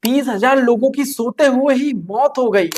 30,000 लोगों की सोते हुए ही मौत हो गई।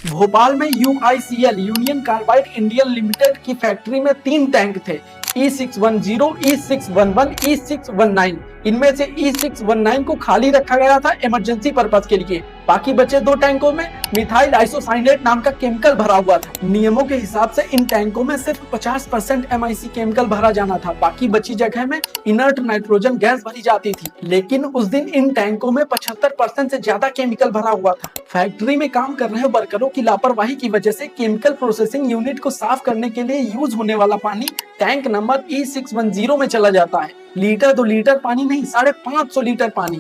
भोपाल में यूआईसीएल यूनियन कार्बाइड इंडिया लिमिटेड की फैक्ट्री में 3 टैंक थे, E610, E611, E619। इनमें से E619 को खाली रखा गया था इमरजेंसी पर्पज के लिए। बाकी बचे 2 टैंकों में मिथाइल आइसोसाइनेट नाम का केमिकल भरा हुआ था। नियमों के हिसाब से इन टैंकों में सिर्फ 50% MIC केमिकल भरा जाना था, बाकी बची जगह में इनर्ट नाइट्रोजन गैस भरी जाती थी। लेकिन उस दिन इन टैंकों में 75% से ज्यादा केमिकल भरा हुआ था। फैक्ट्री में काम कर रहे वर्करों की लापरवाही की वजह से केमिकल प्रोसेसिंग यूनिट को साफ करने के लिए यूज होने वाला पानी टैंक नंबर E610 में चला जाता है। लीटर 2 लीटर पानी नहीं, 550 लीटर पानी।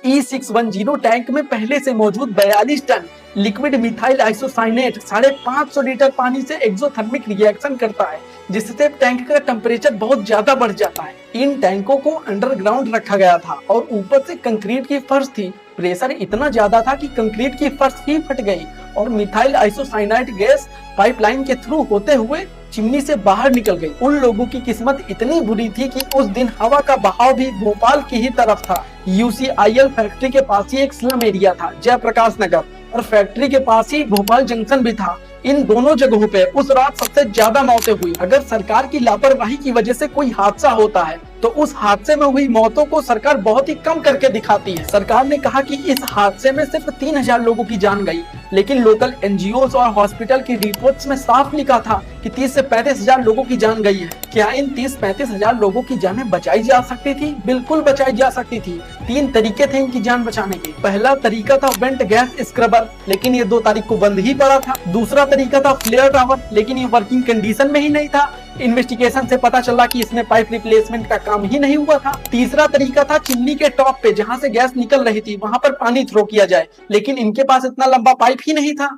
E610 टैंक में पहले से मौजूद 42 ton liquid methyl isocyanate 550 litre पानी से एक्सोथर्मिक रिएक्शन करता है, जिससे टैंक का टेम्परेचर बहुत ज्यादा बढ़ जाता है। इन टैंकों को अंडरग्राउंड रखा गया था और ऊपर से कंक्रीट की फर्श थी। प्रेशर इतना ज्यादा था कि कंक्रीट की फर्श ही फट गई और मिथाइल आइसोसाइनाइट गैस पाइपलाइन के थ्रू होते हुए चिमनी से बाहर निकल गई। उन लोगों की किस्मत इतनी बुरी थी कि उस दिन हवा का बहाव भी भोपाल की ही तरफ था। UCIL फैक्ट्री के पास ही एक स्लम एरिया था, जयप्रकाश नगर, और फैक्ट्री के पास ही भोपाल जंक्शन भी था। इन दोनों जगहों पे उस रात सबसे ज्यादा मौतें हुई। अगर सरकार की लापरवाही की वजह से कोई हादसा होता है तो उस हादसे में हुई मौतों को सरकार बहुत ही कम करके दिखाती है। सरकार ने कहा कि इस हादसे में सिर्फ 3,000 लोगों की जान गई, लेकिन लोकल NGOs और हॉस्पिटल की रिपोर्ट्स में साफ लिखा था कि 30 से 35,000 लोगों की जान गई है। क्या इन 30-35,000 लोगों की जानें बचाई जा सकती थी? बिल्कुल बचाई जा सकती थी। 3 तरीके थे इनकी जान बचाने के। पहला तरीका था वेंट गैस स्क्रबर, लेकिन ये 2 तारीख को बंद ही पड़ा था। दूसरा तरीका था फ्लेयर टावर, लेकिन ये वर्किंग कंडीशन में ही नहीं था। इन्वेस्टिगेशन से पता चला कि इसमें पाइप रिप्लेसमेंट का काम ही नहीं हुआ था। तीसरा तरीका था चिमनी के टॉप पे जहां से गैस निकल रही थी वहां पर पानी थ्रो किया जाए, लेकिन इनके पास इतना लंबा पाइप ही नहीं था।